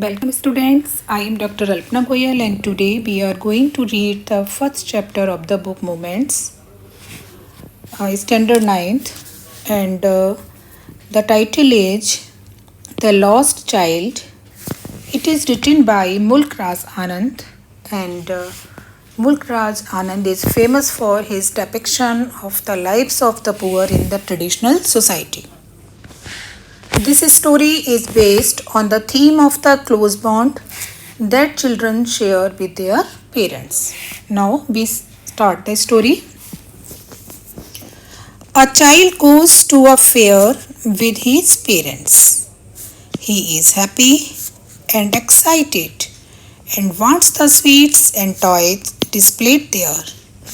Welcome students, I am Dr. Alpna Goyal and today we are going to read the first chapter of the book Moments, Standard 9th, and the title is The Lost Child. It is written by Mulk Raj Anand, and Mulk Raj Anand is famous for his depiction of the lives of the poor in the traditional society. This story is based on the theme of the close bond that children share with their parents. Now we start the story. A child goes to a fair with his parents. He is happy and excited and wants the sweets and toys displayed there,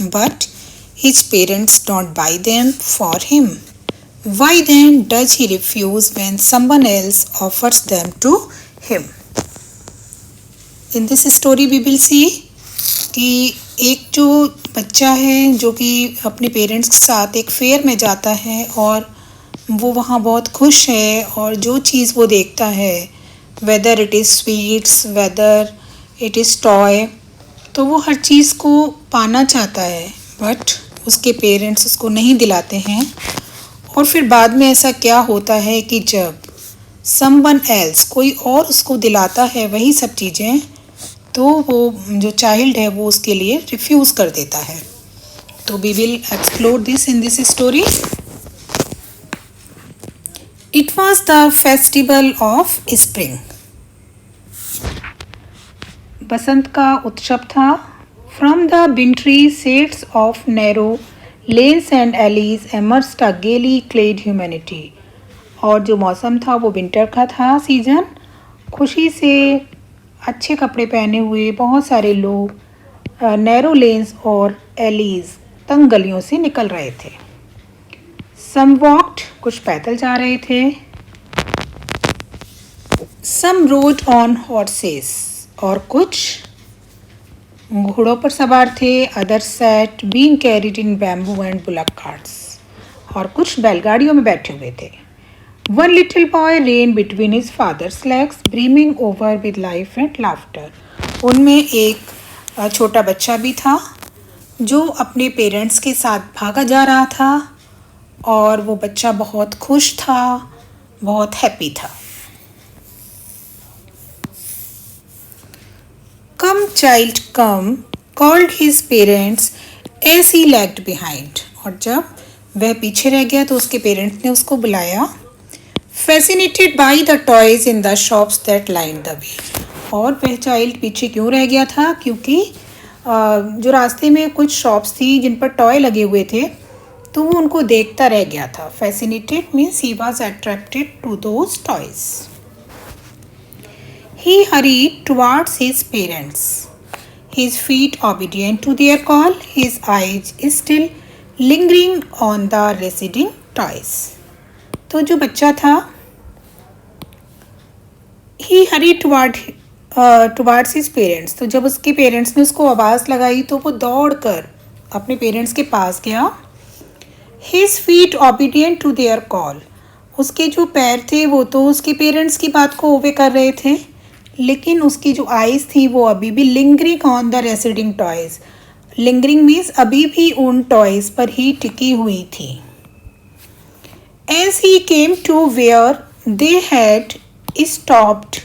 but his parents don't buy them for him. Why then does he refuse when someone else offers them to him? In this story we will see कि एक जो बच्चा है जो कि अपने parents के साथ एक फेयर में जाता है और वो वहाँ बहुत खुश है और जो चीज़ वो देखता है whether it is sweets whether it is toy तो वो हर चीज़ को पाना चाहता है बट उसके पेरेंट्स उसको नहीं दिलाते हैं और फिर बाद में ऐसा क्या होता है कि जब समवन एल्स कोई और उसको दिलाता है वही सब चीज़ें तो वो जो चाइल्ड है वो उसके लिए रिफ्यूज़ कर देता है. तो we will explore this in this story. It was the festival of spring. बसंत का उत्सव था. From the wintry shades of narrow lanes and alleys emerged a gaily clad humanity. और जो मौसम था वो विंटर का था सीजन. खुशी से अच्छे कपड़े पहने हुए बहुत सारे लोग नैरो लेन्स और एलीज तंग गलियों से निकल रहे थे. सम वॉक्ड कुछ पैदल जा रहे थे. सम रोड ऑन हॉर्सेस और कुछ घोड़ों पर सवार थे. Other set being carried in bamboo and bullock carts और कुछ बैलगाड़ियों में बैठे हुए थे. One little boy ran between his father's legs, brimming over with life and laughter. उनमें एक छोटा बच्चा भी था जो अपने पेरेंट्स के साथ भागा जा रहा था और वो बच्चा बहुत खुश था, बहुत हैप्पी था. Come child come, called his parents as he lagged behind. और जब वह पीछे रह गया तो उसके पेरेंट्स ने उसको बुलाया. Fascinated by the toys in the shops that lined the way. और वह चाइल्ड पीछे क्यों रह गया था क्योंकि जो रास्ते में कुछ शॉप्स थी जिन पर टॉय लगे हुए थे तो वो उनको देखता रह गया था. Fascinated means he was attracted to those toys. He hurried towards his parents, his feet obedient to their call, his eyes still lingering on the receding toys. तो जो बच्चा था ही हरी टुवार्ड्स हिज पेरेंट्स. तो जब उसके पेरेंट्स ने उसको आवाज़ लगाई तो वो दौड़कर अपने पेरेंट्स के पास गया. His feet obedient to their call. उसके जो पैर थे वो तो उसके पेरेंट्स की बात को ओबे कर रहे थे लेकिन उसकी जो आइज़ थी वो अभी भी lingering on the residing toys. Lingering means अभी भी उन टॉयज़ पर ही टिकी हुई थी. As he came to where they had stopped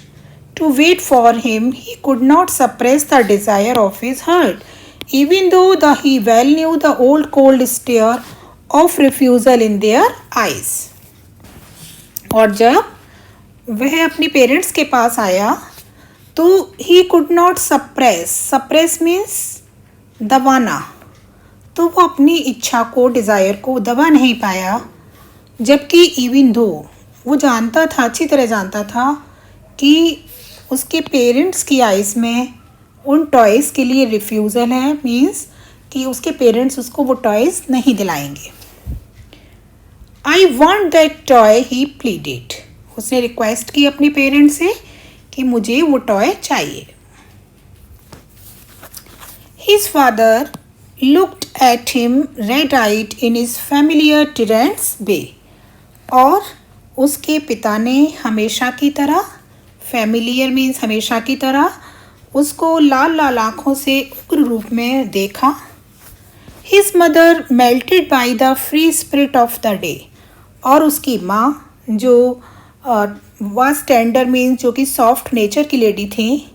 to wait for him, he could not suppress the desire of his heart, even though he well knew the old cold stare of refusal in their eyes. और जब वह अपने parents के पास आया तो he could not suppress means दबाना. तो वो अपनी इच्छा को डिज़ायर को दबा नहीं पाया जबकि इवन दो वो जानता था अच्छी तरह जानता था कि उसके पेरेंट्स की आइज़ में उन टॉयज़ के लिए रिफ्यूज़ल है. मीन्स कि उसके पेरेंट्स उसको वो टॉयज़ नहीं दिलाएंगे. I want that toy he pleaded. उसने रिक्वेस्ट की अपने पेरेंट्स से कि मुझे वो टॉय चाहिए. His father looked at him red eyed in his familiar tyrant's way. और उसके पिता ने हमेशा की तरह फैमिलियर मीन्स हमेशा की तरह, उसको लाल लाल आँखों से उग्र रूप में देखा। His mother melted by the free spirit of the day, और उसकी माँ जो वाज टेंडर मीन्स जो कि सॉफ्ट नेचर की लेडी थी,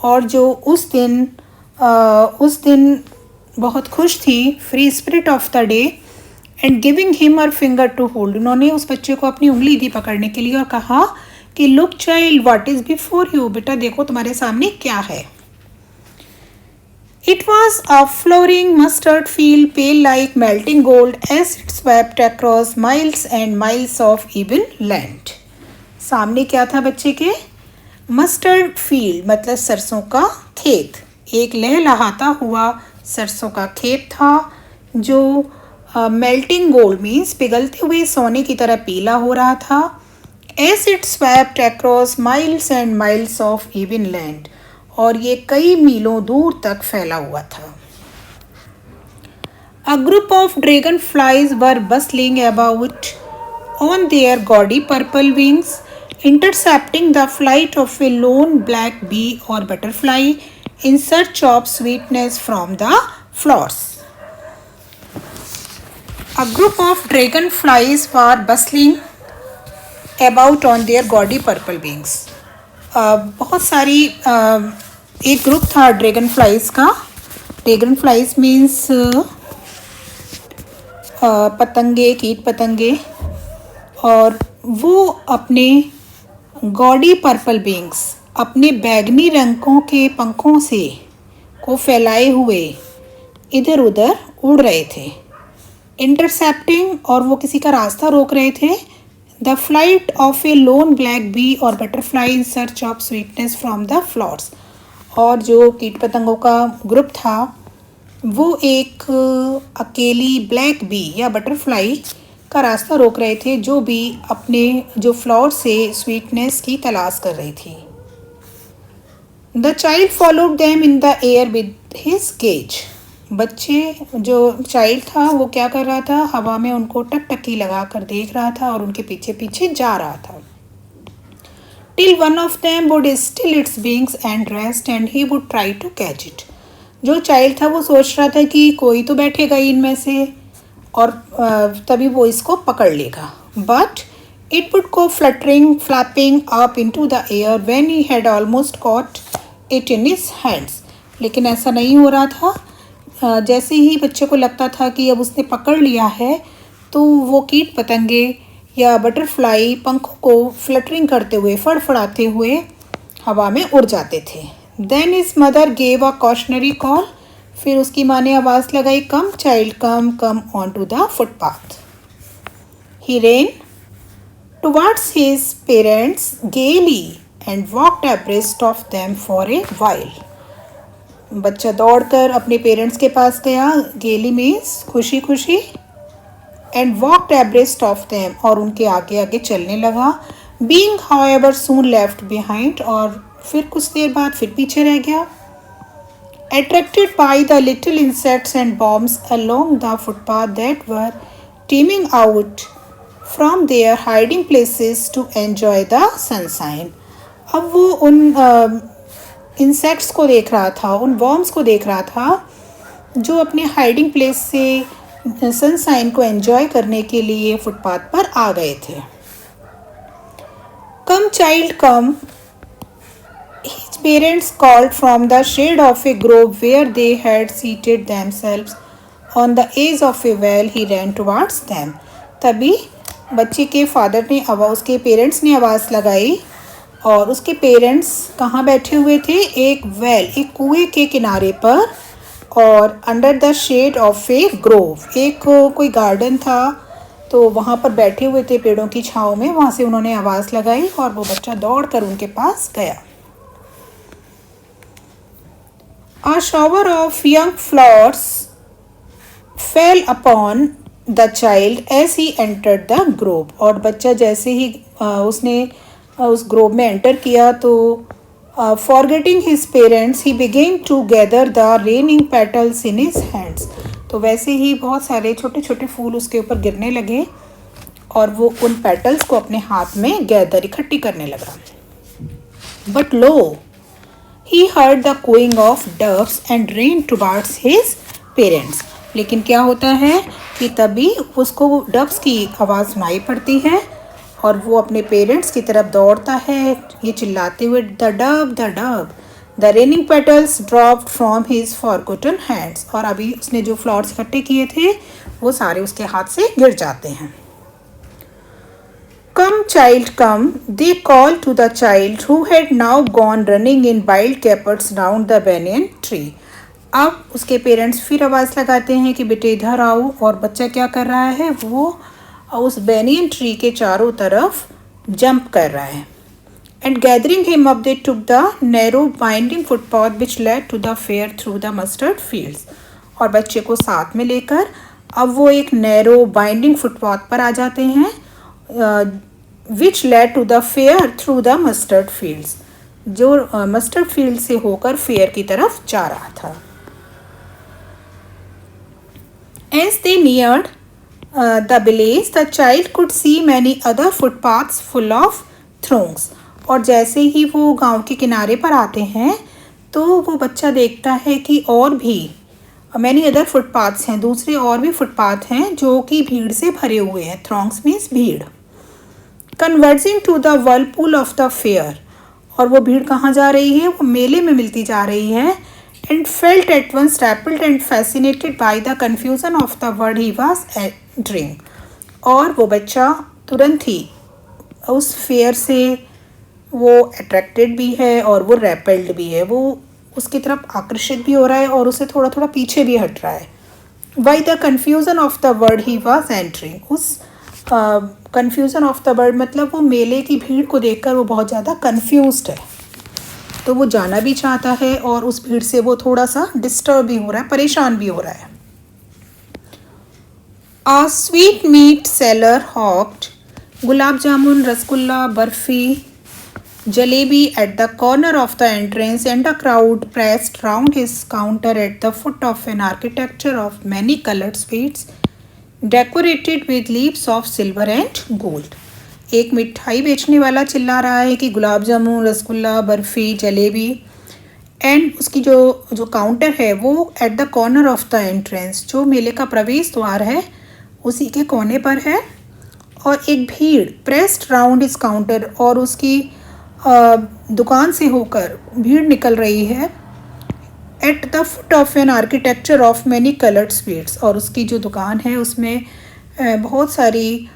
और जो उस दिन बहुत खुश थी, free spirit of the day, and giving him her finger to hold, उन्होंने उस बच्चे को अपनी उंगली दी पकड़ने के लिए और कहा कि look child what is before you, बेटा देखो तुम्हारे सामने क्या है। It was a flowering mustard field, pale like melting gold, as it swept across miles and miles of even land. सामने क्या था बच्चे के? मस्टर्ड फील्ड मतलब सरसों का खेत, एक लहलहाता हुआ सरसों का खेत था जो मेल्टिंग गोल्ड मीन्स पिघलते हुए सोने की तरह पीला हो रहा था। As it swept across miles and miles of even land, और ये कई मीलों दूर तक फैला हुआ था। A group of dragonflies were bustling about on their gaudy purple wings, intercepting the flight of a lone black bee or butterfly in search of sweetness from the flowers. A group of dragonflies were bustling about on their gaudy purple wings. बहुत सारी एक group था dragon flies का। Dragon flies means पतंगे, कीट पतंगे, और वो अपने गॉडी पर्पल विंग्स, अपने बैगनी रंगों के पंखों से को फैलाए हुए इधर उधर उड़ रहे थे। इंटरसेप्टिंग, और वो किसी का रास्ता रोक रहे थे। The flight of a lone black bee और butterfly in search of sweetness from the flowers, और जो कीट पतंगों का ग्रुप था वो एक अकेली ब्लैक बी या बटरफ्लाई का रास्ता रोक रहे थे, जो भी अपने जो फ्लावर से स्वीटनेस की तलाश कर रही थी। The child followed them in the air with his gaze, बच्चे जो चाइल्ड था वो क्या कर रहा था, हवा में उनको टकटकी लगा कर देख रहा था और उनके पीछे पीछे जा रहा था। Till one of them would still its wings and rest and he would try to catch it. जो चाइल्ड था वो सोच रहा था कि कोई तो बैठेगा इनमें से और तभी वो इसको पकड़ लेगा। But it would go fluttering, flapping up into the air when he had almost caught it in his hands. लेकिन ऐसा नहीं हो रहा था। जैसे ही बच्चे को लगता था कि अब उसने पकड़ लिया है तो वो कीट पतंगे या बटरफ्लाई पंखों को फ्लटरिंग करते हुए, फड़फड़ाते हुए हवा में उड़ जाते थे। Then his mother gave a cautionary call, फिर उसकी माँ ने आवाज़ लगाई, come child come, come on to the footpath. He ran towards his parents gaily and walked abreast of them for a while. बच्चा दौड़कर अपने पेरेंट्स के पास गया, गेली मीन्स खुशी खुशी, and walked abreast of them, और उनके आगे आगे चलने लगा। Being however soon left behind, और फिर कुछ देर बाद फिर पीछे रह गया। Attracted by the little insects and bombs along the footpath that were teeming out from their hiding places to enjoy the sunshine. अब वो उन इंसेक्ट्स को देख रहा था, उन बॉम्ब्स को देख रहा था जो अपने हाइडिंग प्लेस से सनशाइन को एंजॉय करने के लिए फुटपाथ पर आ गए थे। Come child come, his parents called from the shade of a grove where they had seated themselves on the edge of a well. He ran towards them. तभी बच्चे के फादर ने उसके पेरेंट्स ने आवाज़ लगाई, और उसके पेरेंट्स कहाँ बैठे हुए थे, एक वेल, एक कुएं के किनारे पर, और under the shade of a grove, एक कोई गार्डन था तो वहाँ पर बैठे हुए थे पेड़ों की छाँव में। वहाँ से उन्होंने आवाज़ लगाई और वो बच्चा दौड़कर उनके पास गया। A shower of young flowers fell upon the child as he entered the grove, और बच्चा जैसे ही उसने उस ग्रोव में एंटर किया तो forgetting his parents he began to gather the raining petals in his hands, तो वैसे ही बहुत सारे छोटे छोटे फूल उसके ऊपर गिरने लगे और वो उन पेटल्स को अपने हाथ में गैदर, इकट्ठी करने लगा। But lo, he heard the cooing of doves and ran towards his parents. लेकिन क्या होता है कि तभी उसको डब्स की आवाज़ सुनाई पड़ती है और वो अपने पेरेंट्स की तरफ दौड़ता है ये चिल्लाते हुए, the dub the dub. The raining petals dropped from his forgotten hands. और अभी उसने जो फ्लावर्स इकट्ठे किए थे वो सारे उसके हाथ से गिर जाते हैं। Come, child, come, they called to the child who had now gone running in wild capers round the banyan tree. अब उसके पेरेंट्स फिर आवाज़ लगाते हैं कि बेटे इधर आओ, और बच्चा क्या कर रहा है, वो उस बैनियन ट्री के चारों तरफ जंप कर रहा है। And gathering him up they took the narrow winding footpath which led to the fair through the mustard fields. और बच्चे को साथ में लेकर अब वो एक नैरो बाइंडिंग फुटपाथ पर आ जाते हैं which led to the fair through the mustard fields, जो मस्टर्ड फील्ड से होकर फेयर की तरफ जा रहा था। As they neared the village, the child could see many other footpaths full of throngs. और जैसे ही वो गांव के किनारे पर आते हैं तो वो बच्चा देखता है कि और भी मैनी अदर फुटपाथ्स हैं, दूसरे और भी फुटपाथ हैं जो कि भीड़ से भरे हुए हैं। थ्रॉन्ग्स मीन्स भीड़। Converging to the whirlpool of the fair, और वो भीड़ कहाँ जा रही है, वो मेले में मिलती जा रही है। And felt at once repelled and fascinated by the confusion of the world he was entering. और वो बच्चा तुरंत ही उस फेयर से वो अट्रैक्टेड भी है और वो रैपल्ड भी है, वो उसकी तरफ आकर्षित भी हो रहा है और उसे थोड़ा थोड़ा पीछे भी हट रहा है। Bye the confusion of the world he was entering, उस कन्फ्यूज़न ऑफ द वर्ड मतलब वो मेले की भीड़ को देखकर वो बहुत ज़्यादा कन्फ्यूज्ड है, तो वो जाना भी चाहता है और उस भीड़ से वो थोड़ा सा डिस्टर्ब भी हो रहा है, परेशान भी हो रहा है। A sweet meat seller hawked, gulab jamun, rasgulla, barfi, jalebi at the corner of the entrance and a crowd pressed round his counter at the foot of an architecture of many coloured sweets decorated with leaves of silver and gold. एक मिठाई बेचने वाला चिल्ला रहा है कि gulab jamun, rasgulla, barfi, jalebi, and उसकी जो काउंटर है वो at the corner of the entrance, जो मेले का प्रवेश द्वार है उसी के कोने पर है। और एक भीड़ प्रेस्ड राउंड इस काउंटर, और उसकी दुकान से होकर भीड़ निकल रही है eight the foot of an architecture of many coloured sweets. और उसकी जो दुकान है उसमें बहुत सारी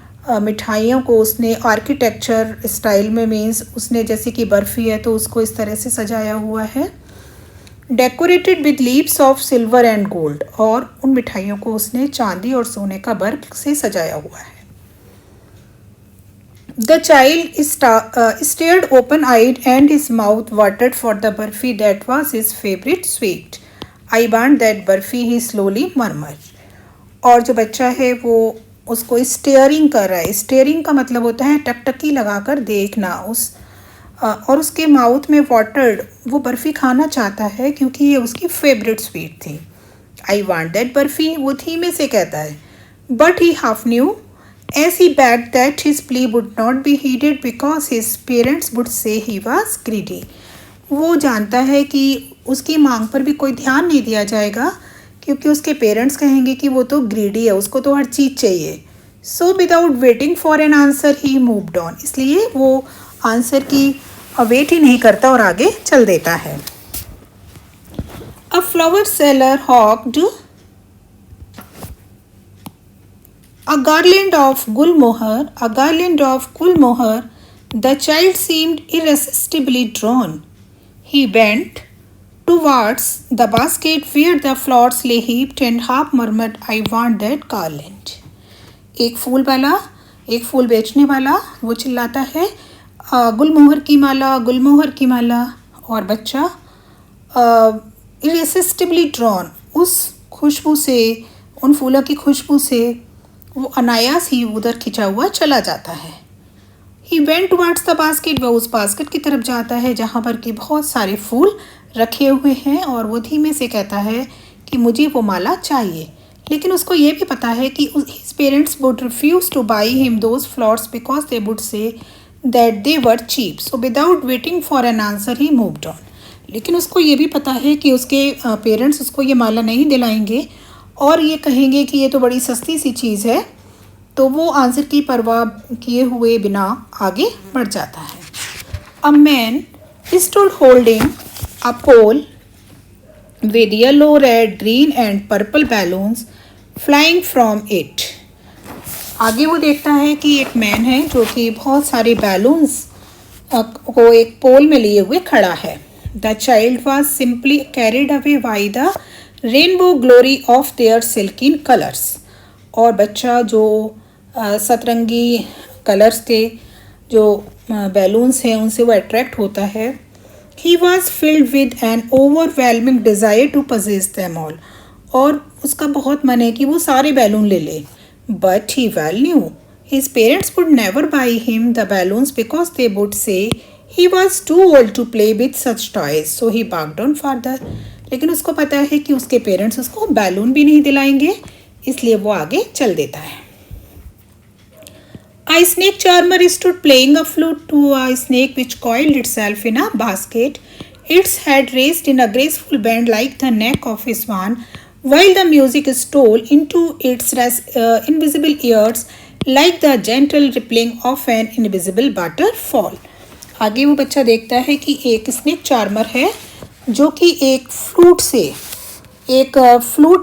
मिठाइयों को उसने आर्किटेक्चर स्टाइल में, मीन्स उसने जैसे कि बर्फ़ी है तो उसको इस तरह से सजाया हुआ है, decorated with leaves of silver and gold, और उन मिठाइयों को उसने चांदी और सोने का वर्क से सजाया हुआ है। The child stared open-eyed and his mouth watered for the burfi that was his favorite sweet. I want that burfi, he slowly murmured. और जो बच्चा है वो उसको स्टेयरिंग कर रहा है। स्टेयरिंग का मतलब होता है टकटकी लगाकर देखना और उसके माउथ में वाटर्ड, वो बर्फ़ी खाना चाहता है क्योंकि ये उसकी फेवरेट स्वीट थी। आई वांट दैट बर्फ़ी, वो धीमे से कहता है। But he half new as he begged that his plea would not be heeded because his parents would say he was greedy. वो जानता है कि उसकी मांग पर भी कोई ध्यान नहीं दिया जाएगा क्योंकि उसके पेरेंट्स कहेंगे कि वो तो ग्रीडी है, उसको तो हर चीज़ चाहिए। So without waiting for an answer he moved on, इसलिए वो आंसर की वेट ही नहीं करता और आगे चल देता है। A flower seller hawked a garland of gulmohar, the child seemed irresistibly drawn. He bent towards the basket where the flowers lay heaped and half murmured, I want that garland. एक फूल बेचने वाला वो चिल्लाता है, गुलमोहर की माला, और बच्चा irresistibly drawn, उस खुशबू से, उन फूलों की खुशबू से वो अनायास ही उधर खिंचा हुआ चला जाता है। He went towards the basket, वह उस बास्केट की तरफ जाता है जहाँ पर कि बहुत सारे फूल रखे हुए हैं, और वो धीमे से कहता है कि मुझे वो माला चाहिए। लेकिन उसको ये भी पता है कि his parents would refuse two by him those flowers because they would say that they were cheap. So without waiting for an answer, he moved on. लेकिन उसको ये भी पता है कि उसके पेरेंट्स उसको ये माला नहीं दिलाएंगे और ये कहेंगे कि ये तो बड़ी सस्ती सी चीज़ है, तो वो आंसर की परवाह किए हुए बिना आगे बढ़ जाता है. A man stood holding a pole with yellow, red, green and purple balloons flying from it. आगे वो देखता है कि एक मैन है जो कि बहुत सारे बैलून्स को एक पोल में लिए हुए खड़ा है. The child was simply carried away by the rainbow glory of their silken colours. और बच्चा जो सतरंगी कलर्स के जो बैलून्स हैं उनसे वो अट्रैक्ट होता है. He was filled with an overwhelming desire to possess them all. और उसका बहुत मन है कि वो सारे बैलून ले ले. But he well knew his parents would never buy him the balloons because they would say he was too old to play with such toys. So he barked on further. लेकिन उसको पता है कि उसके parents उसको balloon भी नहीं दिलाएंगे, इसलिए वो आगे चल देता है. A snake charmer stood playing a flute to a snake which coiled itself in a basket. Its head raised in a graceful bend like the neck of a swan, while the music stole into its invisible ears like the gentle rippling of an invisible waterfall. आगे वो बच्चा देखता है कि एक snake charmer है जो कि एक फ्लूट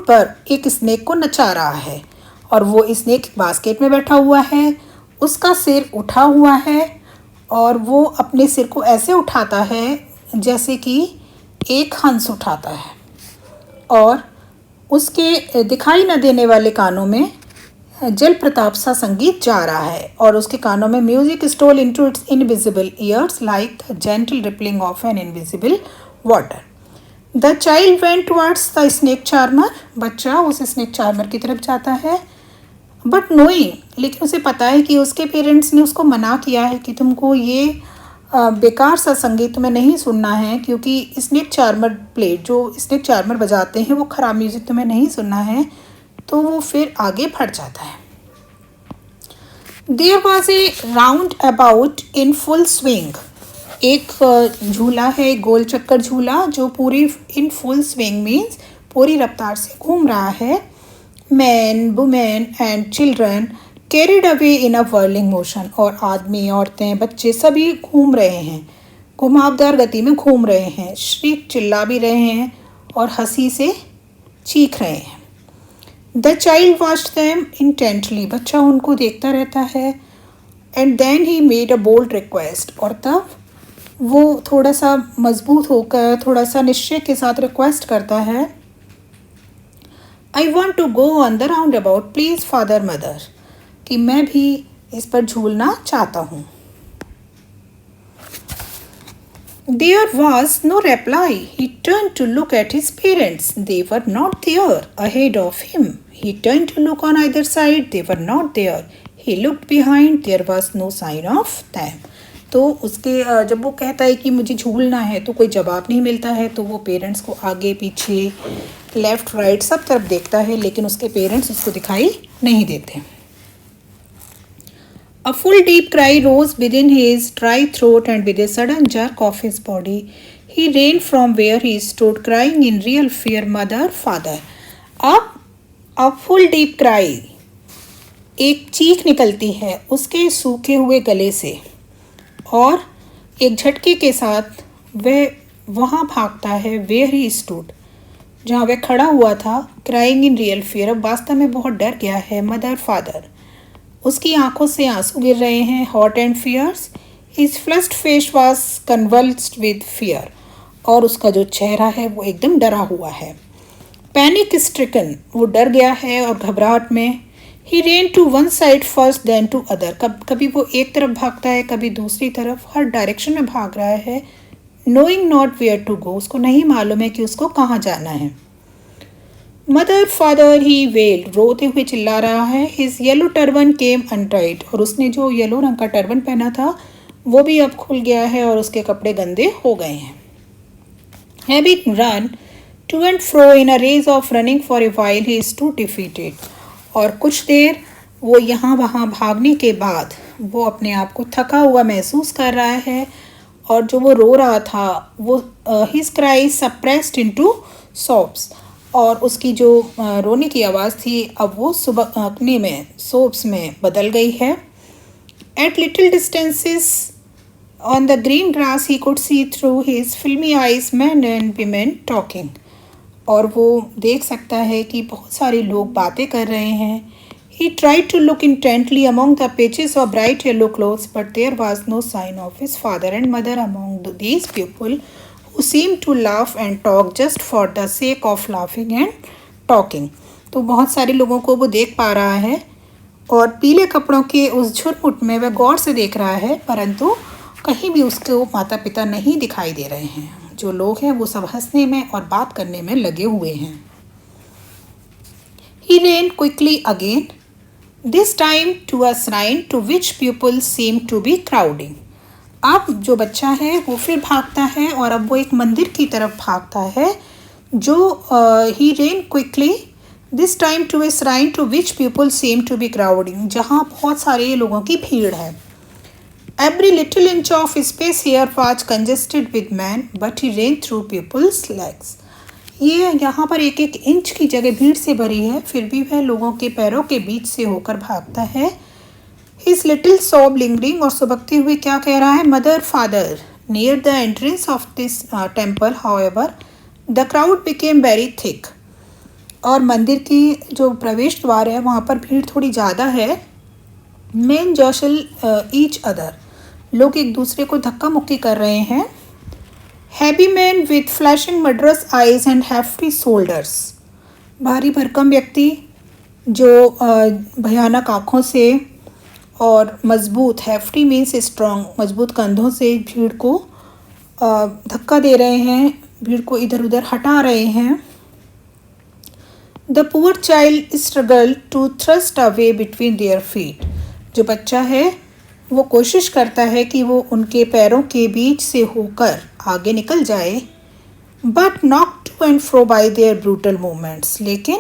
पर एक स्नेक को नचा रहा है और वो स्नेक बास्केट में बैठा हुआ है. उसका सिर उठा हुआ है और वो अपने सिर को ऐसे उठाता है जैसे कि एक हंस उठाता है और उसके दिखाई न देने वाले कानों में जल प्रताप सा संगीत जा रहा है और उसके कानों में music stole into its invisible ears like the gentle rippling of an invisible water. The child went towards the snake charmer. बच्चा उस स्नेक चार्मर की तरफ जाता है. बट नोइंग, लेकिन उसे पता है कि उसके पेरेंट्स ने उसको मना किया है कि तुमको ये बेकार सा संगीत तुम्हें नहीं सुनना है, क्योंकि स्नेक चार्मर प्लेट जो स्नेक चार्मर बजाते हैं वो ख़राब म्यूज़िक तुम्हें नहीं सुनना है. तो वो फिर आगे बढ़ जाता है. There was a roundabout in full swing. एक झूला है, गोल चक्कर झूला जो पूरी इन फुल स्विंग मीन्स पूरी रफ्तार से घूम रहा है. Man, women and children carried away in a whirling motion. और आदमी, औरतें, बच्चे सभी घूम रहे हैं, घुमावदार गति में घूम रहे हैं, श्रीक चिल्ला भी रहे हैं और हंसी से चीख रहे हैं. The child watched them intently. बच्चा उनको देखता रहता है. And then he made a bold request. और तब वो थोड़ा सा मजबूत होकर थोड़ा सा निश्चय के साथ रिक्वेस्ट करता है. I want to go on the roundabout please father mother. कि मैं भी इस पर झूलना चाहता हूँ. There was no reply. He turned to look at his parents. They were not there. Ahead of him. He turned to look on either side. They were not there. He looked behind. There was no sign of them. तो उसके जब वो कहता है कि मुझे झूलना है तो कोई जवाब नहीं मिलता है, तो वो पेरेंट्स को आगे पीछे लेफ़्ट राइट सब तरफ देखता है, लेकिन उसके पेरेंट्स उसको दिखाई नहीं देते. A full deep cry rose within his dry throat, and with a sudden jerk of his body, he ran from where he stood, crying in real fear, "Mother, Father!" अब a full deep cry, एक चीख निकलती है उसके सूखे हुए गले से और एक झटके के साथ वह वहाँ भागता है where he stood, जहाँ वह खड़ा हुआ था, crying in real fear. अब वास्तव में बहुत डर गया है. Mother, father. उसकी आंखों से आंसू गिर रहे हैं. Hot and fierce. His flushed face was convulsed with fear. और उसका जो चेहरा है वो एकदम डरा हुआ है. पैनिक स्ट्रिकन, वो डर गया है और घबराहट में. He ran to one side first then to other. कभी वो एक तरफ भागता है, कभी दूसरी तरफ, हर डायरेक्शन में भाग रहा है. Knowing not where to go, उसको नहीं मालूम है कि उसको कहाँ जाना है. मदर, फादर, ही वेल्ड, रोते हुए चिल्ला रहा है. हिज येलो टर्बन केम अनटाइड. और उसने जो येलो रंग का टर्बन पहना था वो भी अब खुल गया है और उसके कपड़े गंदे हो गए हैं. Having run to and fro in a race of running for a while, he is too defeated. और कुछ देर वो यहाँ वहाँ भागने के बाद वो अपने आप को थका हुआ महसूस कर रहा है और जो वो रो रहा था वो his cry suppressed into soaps, और उसकी जो रोने की आवाज़ थी अब वो सुबकने में सोप्स में बदल गई है। At little distances on the green grass he could see through his filmy eyes men and women talking, और वो देख सकता है कि बहुत सारे लोग बातें कर रहे हैं। He tried to look intently among the patches of bright yellow clothes, but there was no sign of his father and mother among these people who seemed to laugh and talk just for the sake of laughing and talking. तो बहुत सारे लोगों को वो देख पा रहा है और पीले कपड़ों के उस झुरमुट में वह गौर से देख रहा है, परंतु कहीं भी उसके माता पिता नहीं दिखाई दे रहे हैं। जो लोग हैं वो सब हंसने में और बात करने में लगे हुए हैं। He ran quickly again, this time to a shrine to which people seemed to be crowding. अब जो बच्चा है वो फिर भागता है और अब वो एक मंदिर की तरफ भागता है जो he ran quickly this time to a shrine to which people seemed to be crowding, जहाँ बहुत सारे लोगों की भीड़ है। Every little inch of space here was congested with men, but he ran through people's legs. ये यहाँ पर एक एक इंच की जगह भीड़ से भरी है, फिर भी वह लोगों के पैरों के बीच से होकर भागता है। His little sob lingering, और सुबकते हुए क्या कह रहा है? Mother, father. Near the entrance of this temple, however, the crowd became very thick. और मंदिर की जो प्रवेश द्वार है वहाँ पर भीड़ थोड़ी ज़्यादा है। Men jostle each other. लोग एक दूसरे को धक्का मुक्की कर रहे हैं। Heavy men with flashing murderous eyes and hefty shoulders. भारी भरकम व्यक्ति जो भयानक आँखों से और मजबूत, hefty means strong, मजबूत कंधों से भीड़ को धक्का दे रहे हैं, भीड़ को इधर उधर हटा रहे हैं। The poor child struggled to thrust away between their feet. जो बच्चा है वो कोशिश करता है कि वो उनके पैरों के बीच से होकर आगे निकल जाए, but knocked to and fro by their brutal movements. लेकिन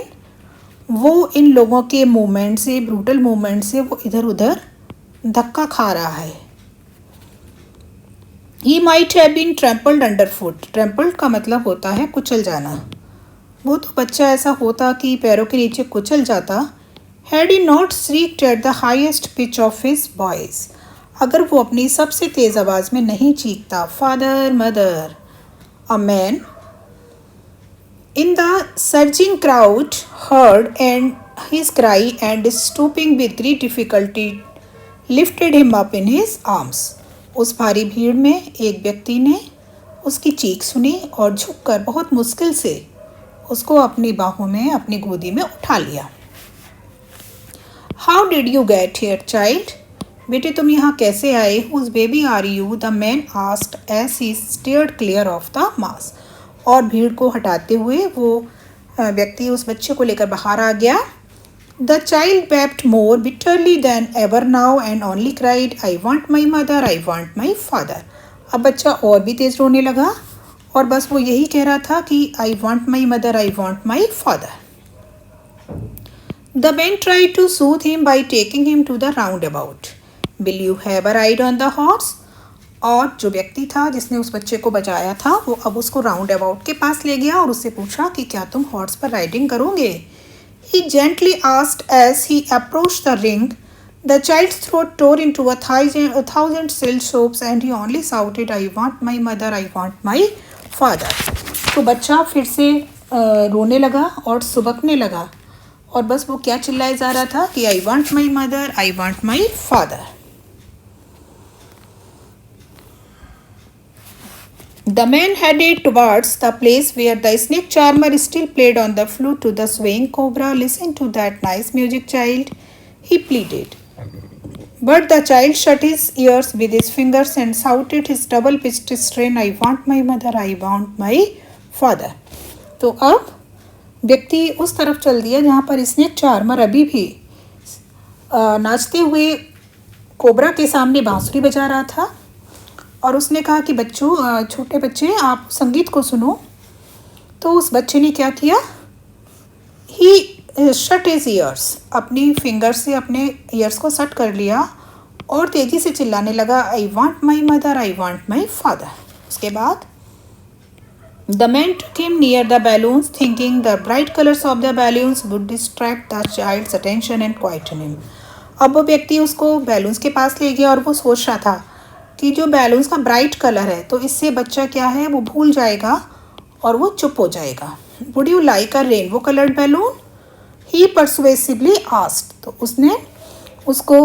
वो इन लोगों के मूवमेंट से, ब्रूटल मूवमेंट से वो इधर उधर धक्का खा रहा है। He might have been trampled underfoot. Trampled का मतलब होता है कुचल जाना। वो तो बच्चा ऐसा होता कि पैरों के नीचे कुचल जाता। Had he not shrieked at the highest pitch of his voice. अगर वो अपनी सबसे तेज़ आवाज़ में नहीं चीखता, father mother. A man in the surging crowd heard and his cry and stooping with great difficulty lifted him up in his arms. उस भारी भीड़ में एक व्यक्ति ने उसकी चीख सुनी और झुककर बहुत मुश्किल से उसको अपनी बाहों में, अपनी गोदी में उठा लिया। How did you get here child? बेटे तुम यहाँ कैसे आए? Whose baby are you? The man asked as he steered clear of the mass. और भीड़ को हटाते हुए वो व्यक्ति उस बच्चे को लेकर बाहर आ गया। The child wept more bitterly than ever now and only cried, I want my mother, I want my father. अब बच्चा और भी तेज़ रोने लगा और बस वो यही कह रहा था कि I want my mother, I want my father. The man tried to soothe him by taking him to the roundabout. Will you have a ride on the horse? और जो व्यक्ति था जिसने उस बच्चे को बचाया था वो अब उसको राउंड अबाउट के पास ले गया और उससे पूछा कि क्या तुम हॉर्स पर राइडिंग करोगे? He gently asked as he approached the ring. The child's throat tore into a thousand silk soaps and he only shouted, I want my mother, I want my father. तो बच्चा फिर से रोने लगा और सुबकने लगा और बस वो क्या चिल्लाए जा रहा था कि I want my mother, I want my father. The man headed towards the place where the snake charmer still played on the flute to the swaying cobra. Listen to that nice music, child, he pleaded. But the child shut his ears with his fingers and shouted his double-pitched strain, I want my mother, I want my father. तो अब व्यक्ति उस तरफ चल दिया जहाँ पर snake charmer अभी भी नाचते हुए कोबरा के सामने बांसुरी बजा रहा था और उसने कहा कि बच्चों, छोटे बच्चे, आप संगीत को सुनो। तो उस बच्चे ने क्या किया? ही शट हिज ईयर्स, अपनी फिंगर से अपने ईयर्स को सट कर लिया और तेजी से चिल्लाने लगा, I want my mother, I want my father. उसके बाद the man took him near the balloons, thinking the bright colors of the balloons would distract the child's attention and quieten him. अब वो व्यक्ति उसको बैलून्स के पास ले गया और वो सोच रहा था कि जो बैलून्स का ब्राइट कलर है तो इससे बच्चा क्या है वो भूल जाएगा और वो चुप हो जाएगा। Would you like a rainbow coloured balloon? He persuasively asked. तो उसने उसको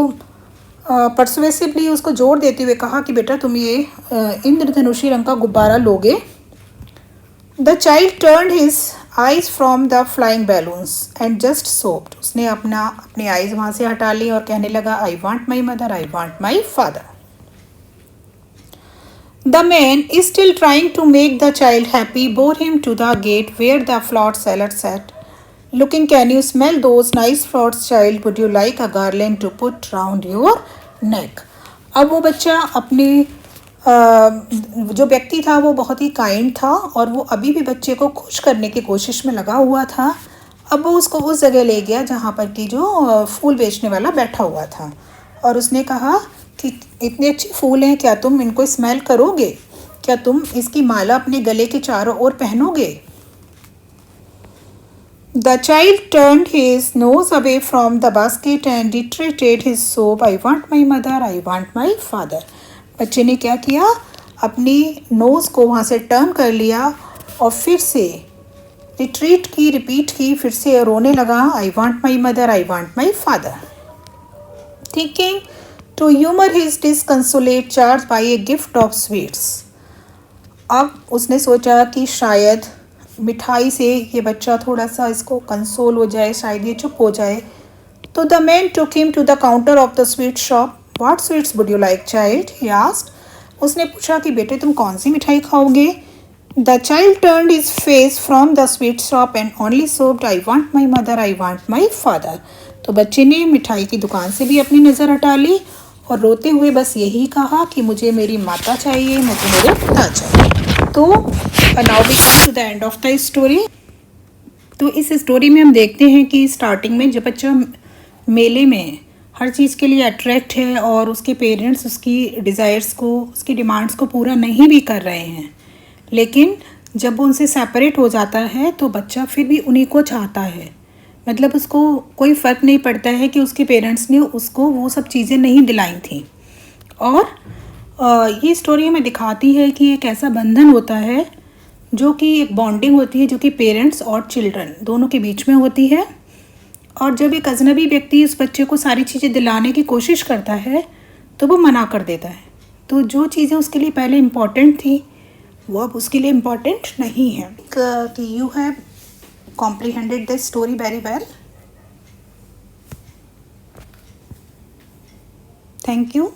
परसुएसिवली उसको जोर देते हुए कहा कि बेटा तुम ये इंद्रधनुषी रंग का गुब्बारा लोगे। The child turned his eyes from the flying balloons and just sobbed. उसने अपनी आईज वहाँ से हटा ली और कहने लगा, I want my mother, I want my father. The man, still trying to make the child happy, bore him to the gate where the flower seller sat. Looking, can you smell those nice flowers, child? Would you like a garland to put round your neck? अब वो बच्चा अपने जो व्यक्ति था वो बहुत ही kind था और वो अभी भी बच्चे को खुश करने की कोशिश में लगा हुआ था। अब वो उसको उस जगह ले गया जहाँ पर कि जो फूल बेचने वाला बैठा हुआ था और उसने कहा कि इतने अच्छे फूल हैं, क्या तुम इनको स्मेल करोगे? क्या तुम इसकी माला अपने गले के चारों ओर पहनोगे? The child turned his nose away from the basket and reiterated his sob, I want my mother, I want my father. बच्चे ने क्या किया? अपनी नोज़ को वहाँ से टर्न कर लिया और फिर से रिपीट की, फिर से रोने लगा, I want my mother, I want my father. Thinking to humour his disconsolate charge by a gift of sweets. अब उसने सोचा कि शायद मिठाई से ये बच्चा थोड़ा सा इसको कंसोल हो जाए, शायद ये चुप हो जाए। तो the man took him to the counter of the sweet shop. What sweets would you like, child? He asked. उसने पूछा कि बेटे तुम कौन सी मिठाई खाओगे? The child turned his face from the sweet shop and only sobbed, I want my mother, I want my father. तो बच्चे ने मिठाई की दुकान से भी अपनी नज़र हटा ली और रोते हुए बस यही कहा कि मुझे मेरी माता चाहिए, मुझे मेरे पिता चाहिए। तो now we come to the end of the story. तो इस स्टोरी में हम देखते हैं कि स्टार्टिंग में जब बच्चा मेले में हर चीज़ के लिए अट्रैक्ट है और उसके पेरेंट्स उसकी डिज़ायर्स को, उसकी डिमांड्स को पूरा नहीं भी कर रहे हैं, लेकिन जब वो उनसे सेपरेट हो जाता है तो बच्चा फिर भी उन्हीं को चाहता है। मतलब उसको कोई फ़र्क नहीं पड़ता है कि उसके पेरेंट्स ने उसको वो सब चीज़ें नहीं दिलाई थी। और ये स्टोरी हमें दिखाती है कि एक ऐसा बंधन होता है जो कि एक बॉन्डिंग होती है जो कि पेरेंट्स और चिल्ड्रन दोनों के बीच में होती है। और जब एक अजनबी व्यक्ति उस बच्चे को सारी चीज़ें दिलाने की कोशिश करता है तो वो मना कर देता है। तो जो चीज़ें उसके लिए पहले इम्पॉर्टेंट थी वो अब उसके लिए इम्पॉर्टेंट नहीं है। कि you have comprehended this story very well. Thank you.